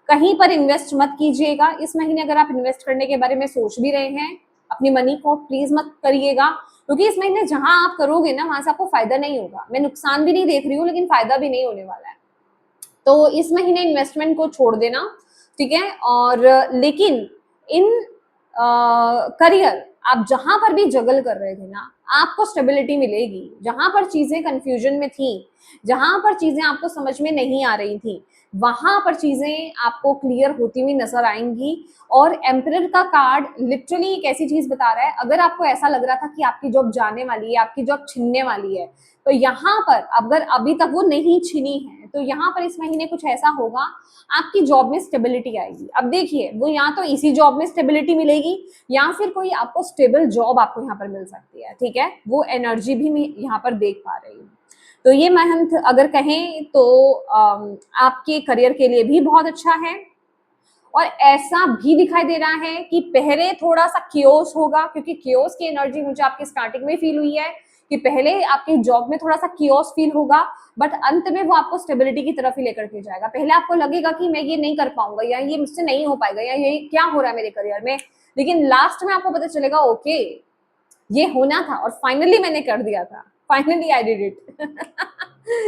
कहीं पर इन्वेस्ट मत कीजिएगा इस महीने। अगर आप इन्वेस्ट करने के बारे में सोच भी रहे हैं अपनी मनी को, प्लीज मत करिएगा, क्योंकि इस महीने जहां आप करोगे ना वहां से आपको फायदा नहीं होगा। मैं नुकसान भी नहीं देख रही हूँ, लेकिन फायदा भी नहीं होने वाला है। तो इस महीने इन्वेस्टमेंट को छोड़ देना, ठीक है। और लेकिन इन करियर आप जहां पर भी जगल कर रहे थे ना, आपको स्टेबिलिटी मिलेगी। जहां पर चीजें कंफ्यूजन में थी, जहां पर चीजें आपको समझ में नहीं आ रही थी, वहां पर चीजें आपको क्लियर होती हुई नजर आएंगी। और एम्परर का कार्ड लिटरली एक ऐसी चीज बता रहा है, अगर आपको ऐसा लग रहा था कि आपकी जॉब जाने वाली है, आपकी जॉब छिनने वाली है, तो यहाँ पर अगर अभी तक वो नहीं छिनी है, तो यहाँ पर इस महीने कुछ ऐसा होगा, आपकी जॉब में स्टेबिलिटी आएगी। अब देखिए, वो या तो इसी जॉब में स्टेबिलिटी मिलेगी, या फिर कोई आपको स्टेबल जॉब आपको यहाँ पर मिल सकती है, ठीक है। वो एनर्जी भी मैं यहाँ पर देख पा रही हूँ। तो ये मंथ अगर कहें तो आपके करियर के लिए भी बहुत अच्छा है। और ऐसा भी दिखाई दे रहा है कि पहले थोड़ा सा क्योस होगा, क्योंकि क्योस की एनर्जी मुझे आपकी स्टार्टिंग में फील हुई है कि पहले आपकी जॉब में थोड़ा सा क्योस फील होगा, बट अंत में वो आपको स्टेबिलिटी की तरफ ही लेकर के जाएगा। पहले आपको लगेगा कि मैं ये नहीं कर पाऊंगा, या ये मुझसे नहीं हो पाएगा, या ये क्या हो रहा है मेरे करियर में, लेकिन लास्ट में आपको पता चलेगा ओके ये होना था और फाइनली मैंने कर दिया था, फाइनली आई डिड इट।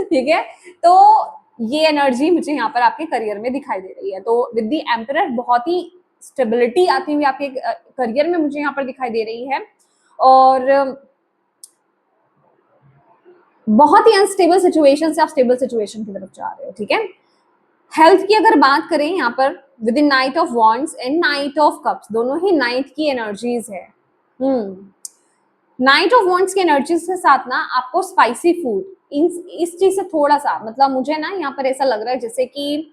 ठीक है, तो ये एनर्जी मुझे यहाँ पर आपके करियर में दिखाई दे रही है। तो विद द एम्परर बहुत ही स्टेबिलिटी आती हुई आपके करियर में मुझे यहाँ पर दिखाई दे रही है, और बहुत ही अनस्टेबल सिचुएशन से आप स्टेबल सिचुएशन की तरफ जा रहे हो, ठीक है। हेल्थ की अगर बात करें यहाँ पर with in night of wands and night of cups, दोनों ही नाइट की एनर्जीज है। नाइट ऑफ वॉन्ड्स की एनर्जीज के साथ ना आपको स्पाइसी फूड, इस चीज से थोड़ा सा, मतलब मुझे ना यहाँ पर ऐसा लग रहा है जैसे कि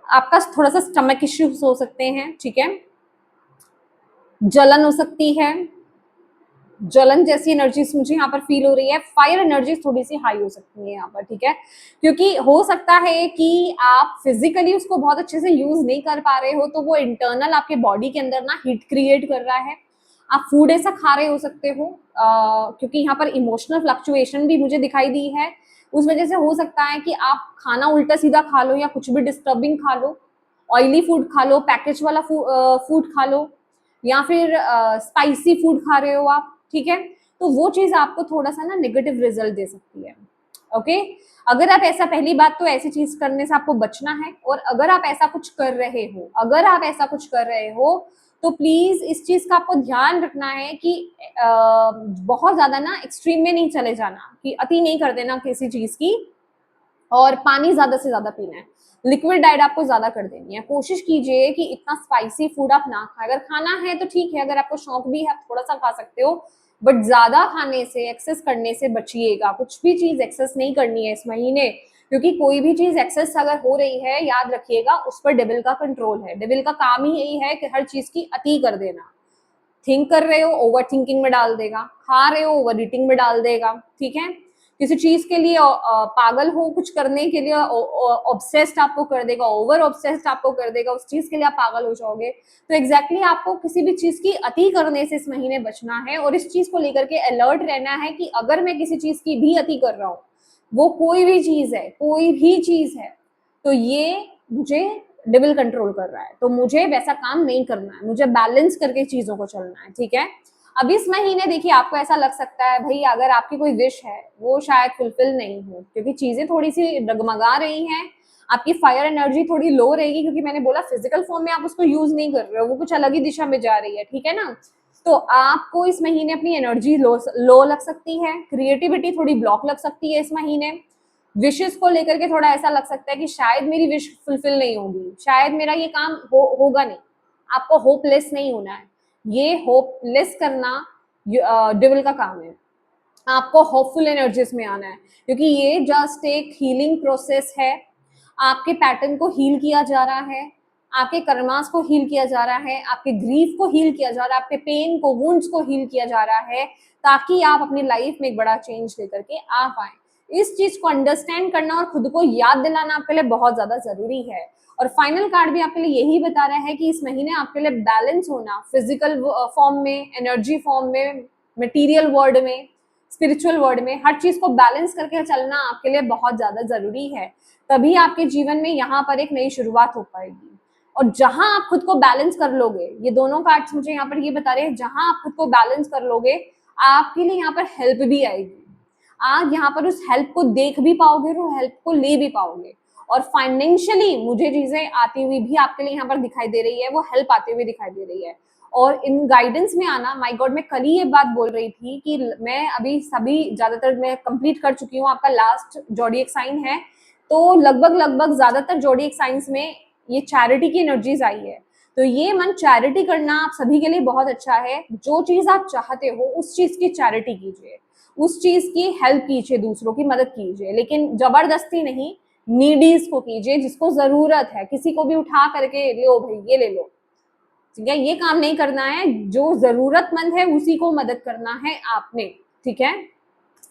आपका थोड़ा सा स्टमक इश्यूज हो सकते हैं, ठीक है। जलन हो सकती है, जलन जैसी एनर्जीज मुझे यहाँ पर फील हो रही है। फायर एनर्जीज थोड़ी सी हाई हो सकती है यहाँ पर, ठीक है, क्योंकि हो सकता है कि आप फिजिकली उसको बहुत अच्छे से यूज नहीं कर पा रहे हो, तो वो इंटरनल आपके बॉडी के अंदर ना हीट क्रिएट कर रहा है। आप फूड ऐसा खा रहे हो सकते हो क्योंकि यहाँ पर इमोशनल फ्लक्चुएशन भी मुझे दिखाई दी है, उस वजह से हो सकता है कि आप खाना उल्टा सीधा खा लो, या कुछ भी डिस्टर्बिंग खा लो, ऑयली फूड खा लो, पैकेज वाला फूड खा लो, या फिर स्पाइसी फूड खा रहे हो आप, ठीक है। तो वो चीज आपको थोड़ा सा ना नेगेटिव रिजल्ट दे सकती है, ओके। अगर आप ऐसा, पहली बात तो ऐसी चीज करने से आपको बचना है, और अगर आप ऐसा कुछ कर रहे हो, अगर आप ऐसा कुछ कर रहे हो, तो प्लीज इस चीज का आपको ध्यान रखना है कि बहुत ज्यादा ना एक्सट्रीम में नहीं चले जाना, कि अति नहीं कर देना किसी चीज की, और पानी ज्यादा से ज्यादा पीना है, लिक्विड डाइट आपको ज्यादा कर देनी है। कोशिश कीजिए कि इतना स्पाइसी फूड आप ना खाएं, अगर खाना है तो ठीक है, अगर आपको शौक भी है आप थोड़ा सा खा सकते हो, बट ज्यादा खाने से, एक्सेस करने से बचिएगा। कुछ भी चीज एक्सेस नहीं करनी है इस महीने, क्योंकि कोई भी चीज एक्सेस अगर हो रही है, याद रखिएगा उस पर डेविल का कंट्रोल है। डेविल का काम ही यही है कि हर चीज की अति कर देना। थिंक कर रहे हो, ओवर थिंकिंग में डाल देगा, खा रहे हो, ओवर ईटिंग में डाल देगा, ठीक है। किसी चीज के लिए पागल हो, कुछ करने के लिए ऑब्सेस्ड आपको कर देगा, ओवर ऑब्सेस्ड आपको कर देगा, उस चीज के लिए आप पागल हो जाओगे। तो एग्जैक्टली आपको किसी भी चीज की अति करने से इस महीने बचना है, और इस चीज को लेकर के अलर्ट रहना है कि अगर मैं किसी चीज की भी अति कर रहा हूँ, वो कोई भी चीज है, कोई भी चीज है, तो ये मुझे डेविल कंट्रोल कर रहा है, तो मुझे वैसा काम नहीं करना है, मुझे बैलेंस करके चीजों को चलना है, ठीक है। अब इस महीने देखिए आपको ऐसा लग सकता है भाई अगर आपकी कोई विश है वो शायद फुलफिल नहीं हो, क्योंकि चीजें थोड़ी सी डगमगा रही हैं, आपकी फायर एनर्जी थोड़ी लो रहेगी, क्योंकि मैंने बोला फिजिकल फॉर्म में आप उसको यूज नहीं कर रहे हो, वो कुछ अलग ही दिशा में जा रही है, ठीक है ना। तो आपको इस महीने अपनी एनर्जी लो लग सकती है, क्रिएटिविटी थोड़ी ब्लॉक लग सकती है इस महीने, विशेष को लेकर के थोड़ा ऐसा लग सकता है कि शायद मेरी विश फुलफिल नहीं होगी, शायद मेरा ये काम होगा नहीं, आपको होपलेस नहीं होना है, ये होपलेस करना डेविल का काम है। आपको होपफुल एनर्जीज में आना है, क्योंकि ये जस्ट एक हीलिंग प्रोसेस है। आपके पैटर्न को हील किया जा रहा है, आपके कर्मास को हील किया जा रहा है, आपके ग्रीफ को हील किया जा रहा है, आपके पेन को, वुंड्स को हील किया जा रहा है, ताकि आप अपनी लाइफ में एक बड़ा चेंज लेकर के आ पाए। इस चीज को अंडरस्टैंड करना और खुद को याद दिलाना आपके लिए बहुत ज्यादा जरूरी है। और फाइनल कार्ड भी आपके लिए यही बता रहा है कि इस महीने आपके लिए बैलेंस होना, फिजिकल फॉर्म में, एनर्जी फॉर्म में, मटेरियल वर्ल्ड में, स्पिरिचुअल वर्ल्ड में, हर चीज को बैलेंस करके चलना आपके लिए बहुत ज्यादा जरूरी है। तभी आपके जीवन में यहाँ पर एक नई शुरुआत हो पाएगी। और जहां आप खुद को बैलेंस कर लोगे, ये दोनों कार्ड्स मुझे यहाँ पर ये बता रहे हैं, जहां आप खुद को बैलेंस कर लोगे, आपके लिए यहाँ पर हेल्प भी आएगी। आप यहाँ पर उस हेल्प को देख भी पाओगे और हेल्प को ले भी पाओगे। और फाइनेंशियली मुझे चीजें आती हुई भी आपके लिए यहाँ पर दिखाई दे रही है, वो हेल्प आती हुई दिखाई दे रही है। और इन गाइडेंस में आना, माय गॉड, मैं कल ही ये बात बोल रही थी कि मैं अभी सभी ज्यादातर मैं कंप्लीट कर चुकी हूँ। आपका लास्ट जोडिएक साइन है, तो लगभग ज्यादातर जोडिएक साइंस में ये चैरिटी की एनर्जीज आई है। तो ये मन चैरिटी करना आप सभी के लिए बहुत अच्छा है। जो चीज आप चाहते हो उस चीज की चैरिटी कीजिए, उस चीज की हेल्प कीजिए, दूसरों की मदद कीजिए, लेकिन जबरदस्ती नहीं, नीडीज को कीजिए, जिसको जरूरत है। किसी को भी उठा करके लो भाई ये ले लो, ठीक है, ये काम नहीं करना है। जो जरूरतमंद है उसी को मदद करना है आपने, ठीक है।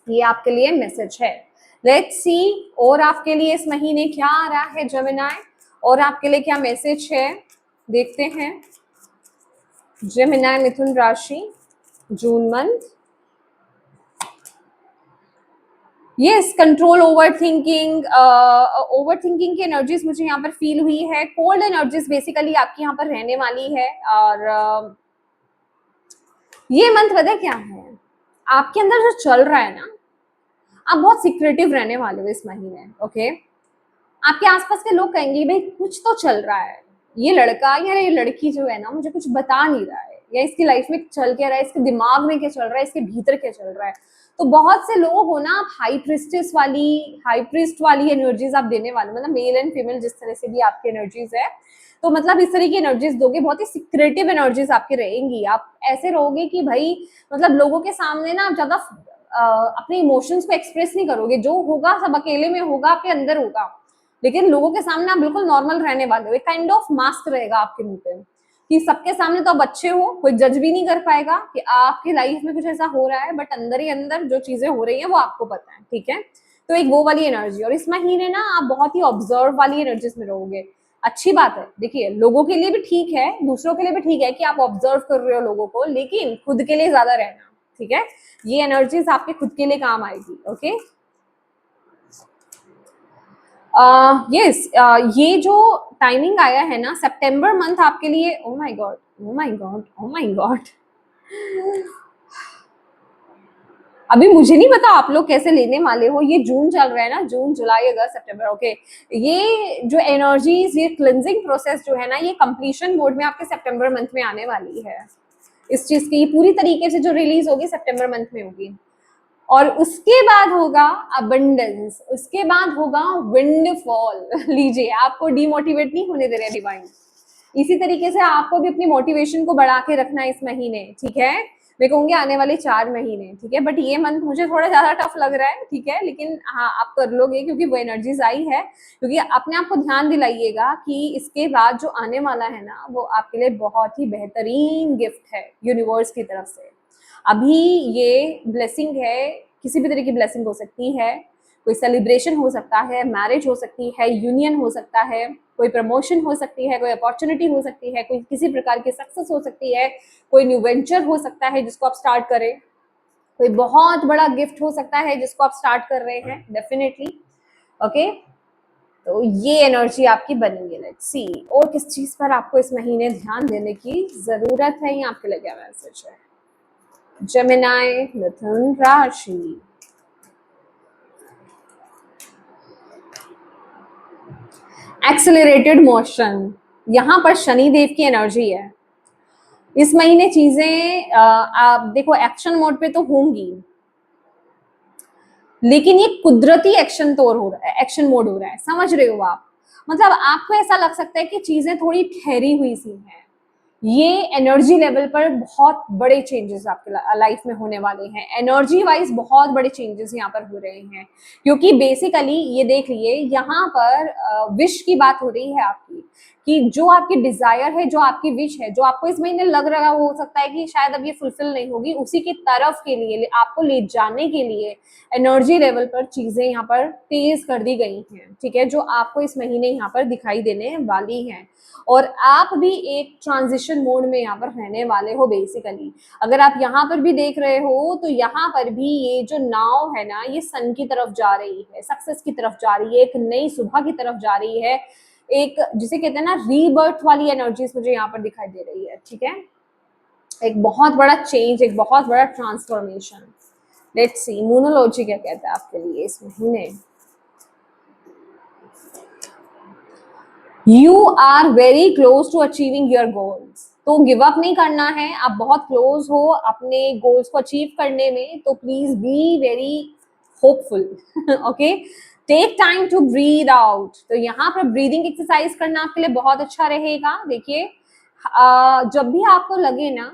ये आपके लिए मैसेज है। लेट्स सी और आपके लिए इस महीने क्या आ रहा है जेमिनाई, और आपके लिए क्या मैसेज है, देखते हैं। जेमिनाई मिथुन राशि, June month. Yes, control over thinking, over thinking की एनर्जीज मुझे यहाँ पर फील हुई है। कोल्ड एनर्जीज बेसिकली आपकी यहाँ पर रहने वाली है। और ये मंथ पता क्या है, आपके अंदर जो चल रहा है ना, आप बहुत सीक्रेटिव रहने वाले हो इस महीने, ओके। आपके आसपास के लोग कहेंगे भाई कुछ तो चल रहा है, ये लड़का या ये लड़की जो है ना मुझे कुछ बता नहीं रहा है, या इसकी लाइफ में चल क्या रहा है, इसके दिमाग में क्या चल रहा है, इसके भीतर क्या चल रहा है। तो बहुत से लोग हो ना, आप हाई प्रिस्ट वाली एनर्जीज आप देने वाले, मतलब मेल एंड फीमेल जिस तरह से भी आपकी एनर्जीज है, तो मतलब इस तरह की एनर्जीज दोगे, बहुत ही सीक्रेटिव एनर्जीज आपकी रहेंगी। आप ऐसे रहोगे कि भाई मतलब लोगों के सामने ना आप ज्यादा अपने इमोशंस को एक्सप्रेस नहीं करोगे, जो होगा सब अकेले में होगा, आपके अंदर होगा, लेकिन लोगों के सामने आप बिल्कुल नॉर्मल रहने वाले हो। एक काइंड ऑफ मास्क रहेगा आपके मुंह पे, कि सबके सामने तो आप अच्छे हो, कोई जज भी नहीं कर पाएगा कि आपकी लाइफ में कुछ ऐसा हो रहा है, बट अंदर ही अंदर जो चीजें हो रही है वो आपको पता है, ठीक है। तो एक वो वाली एनर्जी। और इस महीने ना आप बहुत ही ऑब्जर्व वाली एनर्जीज में रहोगे। अच्छी बात है, देखिए लोगों के लिए भी ठीक है, दूसरों के लिए भी ठीक है कि आप ऑब्जर्व कर रहे हो लोगों को, लेकिन खुद के लिए ज्यादा रहना, ठीक है। ये एनर्जीज आपके खुद के लिए काम आएगी, ओके। यस, ये जो टाइमिंग आया है ना, सितंबर मंथ आपके लिए, oh my God, oh my God, oh my God, अभी मुझे नहीं पता आप लोग कैसे लेने वाले हो। ये जून चल रहा है ना, जून जुलाई अगस्त सितंबर, ओके। ये जो एनर्जीज, ये क्लिनजिंग प्रोसेस जो है ना, ये कंप्लीशन मोड में आपके सितंबर मंथ में आने वाली है। इस चीज की पूरी तरीके से जो रिलीज होगी सितंबर मंथ में होगी। और उसके बाद होगा अबंडेंस, उसके बाद होगा विंडफॉल। लीजिए, आपको डिमोटिवेट नहीं होने दे रहे डिवाइन। इसी तरीके से आपको भी अपनी मोटिवेशन को बढ़ा के रखना है इस महीने, ठीक है। मैं कहूंगी आने वाले 4 महीने, ठीक है। बट ये मंथ मुझे थोड़ा ज्यादा टफ लग रहा है, ठीक है, लेकिन हाँ आप कर लोगे, क्योंकि वो एनर्जीज आई है। क्योंकि अपने आप को ध्यान दिलाइएगा कि इसके बाद जो आने वाला है ना, वो आपके लिए बहुत ही बेहतरीन गिफ्ट है यूनिवर्स की तरफ से। अभी ये ब्लेसिंग है, किसी भी तरह की ब्लेसिंग हो सकती है, कोई सेलिब्रेशन हो सकता है, मैरिज हो सकती है, यूनियन हो सकता है, कोई प्रमोशन हो सकती है, कोई अपॉर्चुनिटी हो सकती है, कोई किसी प्रकार की सक्सेस हो सकती है, कोई न्यू वेंचर हो सकता है जिसको आप स्टार्ट करें, कोई बहुत बड़ा गिफ्ट हो सकता है जिसको आप स्टार्ट कर रहे हैं, डेफिनेटली, ओके। तो ये एनर्जी आपकी बनेगी। लेट्स सी और किस चीज पर आपको इस महीने ध्यान देने की जरूरत है, ये आपके लिए क्या मैसेज है। जेमिनाई मिथुन राशि, एक्सेलरेटेड मोशन, यहाँ पर शनि देव की एनर्जी है। इस महीने चीजें आप देखो एक्शन मोड पे तो होंगी, लेकिन ये कुदरती एक्शन तौर हो रहा है, एक्शन मोड हो रहा है, समझ रहे हो आप। मतलब आपको ऐसा लग सकता है कि चीजें थोड़ी ठहरी हुई सी हैं, ये एनर्जी लेवल पर बहुत बड़े चेंजेस आपके लाइफ में होने वाले हैं। एनर्जी वाइज बहुत बड़े चेंजेस यहाँ पर हो रहे हैं, क्योंकि बेसिकली ये देख लिए यहाँ पर विश की बात हो रही है आपकी, कि जो आपकी डिजायर है, जो आपकी विश है, जो आपको इस महीने लग रहा हो सकता है कि शायद अब ये फुलफिल नहीं होगी, उसी की तरफ के लिए, आपको ले जाने के लिए एनर्जी लेवल पर चीजें यहाँ पर तेज कर दी गई हैं, ठीक है, जो आपको इस महीने यहाँ पर दिखाई देने वाली हैं। और आप भी एक ट्रांजिशन मोड में यहाँ पर रहने वाले हो बेसिकली। अगर आप यहाँ पर भी देख रहे हो तो यहाँ पर भी ये जो नाव है ना, ये सन की तरफ जा रही है, सक्सेस की तरफ जा रही है, एक नई सुबह की तरफ जा रही है, एक जिसे कहते हैं ना रीबर्थ वाली एनर्जीज मुझे यहाँ पर दिखाई दे रही है, ठीक है। एक बहुत बड़ा चेंज, एक बहुत बड़ा ट्रांसफॉर्मेशन। लेट्स सी मूनोलॉजी क्या कहता है आपके लिए इस महीने। You are very close to achieving your goals, तो गिव अप नहीं करना है, आप बहुत क्लोज हो अपने गोल्स को अचीव करने में, तो please be very hopeful, okay. Take time to breathe out, तो यहाँ पर ब्रीदिंग एक्सरसाइज करना आपके लिए बहुत अच्छा रहेगा। देखिए जब भी आपको लगे ना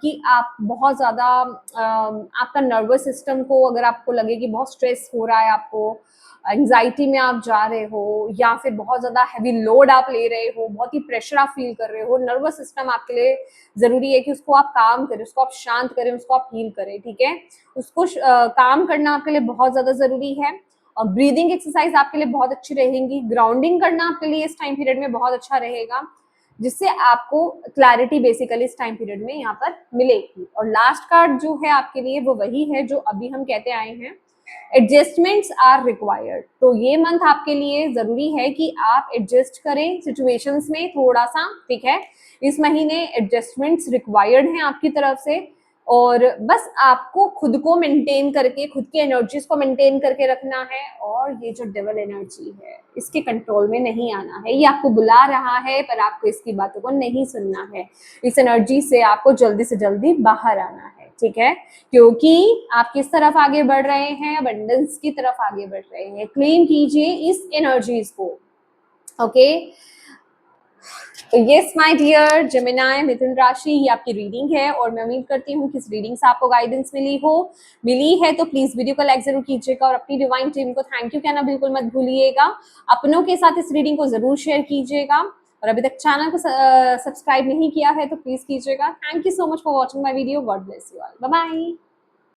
कि आप बहुत ज्यादा आपका नर्वस सिस्टम को, अगर आपको लगे कि बहुत स्ट्रेस हो रहा है, आपको एंजाइटी में आप जा रहे हो, या फिर बहुत ज्यादा हैवी लोड आप ले रहे हो, बहुत ही प्रेशर आप फील कर रहे हो, नर्वस सिस्टम आपके लिए जरूरी है कि उसको आप काम करें, उसको आप शांत करें, उसको आप हील करें, ठीक है। उसको काम करना आपके लिए बहुत ज्यादा जरूरी है। और ब्रीदिंग एक्सरसाइज आपके लिए बहुत अच्छी रहेंगी। ग्राउंडिंग करना आपके लिए इस टाइम पीरियड में बहुत अच्छा रहेगा, जिससे आपको क्लैरिटी बेसिकली इस टाइम पीरियड में यहाँ पर मिलेगी। और लास्ट कार्ड जो है आपके लिए वो वही है जो अभी हम कहते आए हैं, एडजस्टमेंट्स आर रिक्वायर्ड। तो ये मंथ आपके लिए जरूरी है कि आप एडजस्ट करें सिचुएशंस में थोड़ा सा, ठीक है। इस महीने एडजस्टमेंट्स रिक्वायर्ड हैं आपकी तरफ से, और बस आपको खुद को मेंटेन करके, खुद की एनर्जीज को मेंटेन करके रखना है। और ये जो डेविल एनर्जी है इसके कंट्रोल में नहीं आना है, ये आपको बुला रहा है पर आपको इसकी बातों को नहीं सुनना है। इस एनर्जी से आपको जल्दी से जल्दी बाहर आना है, ठीक है, क्योंकि आप किस तरफ आगे बढ़ रहे हैं, अबंडेंस की तरफ आगे बढ़ रहे हैं। क्लेम कीजिए इस एनर्जीज को, ओके। तो यस माय डियर जेमिनी मिथुन राशि, ये आपकी रीडिंग है और मैं उम्मीद करती हूँ कि इस रीडिंग से आपको गाइडेंस मिली है तो प्लीज वीडियो को लाइक जरूर कीजिएगा और अपनी डिवाइन टीम को थैंक यू कहना बिल्कुल मत भूलिएगा। अपनों के साथ इस रीडिंग को जरूर शेयर कीजिएगा, और अभी तक चैनल को सब्सक्राइब नहीं किया है तो प्लीज कीजिएगा। Thank you so much for watching my video. God bless you all, bye bye.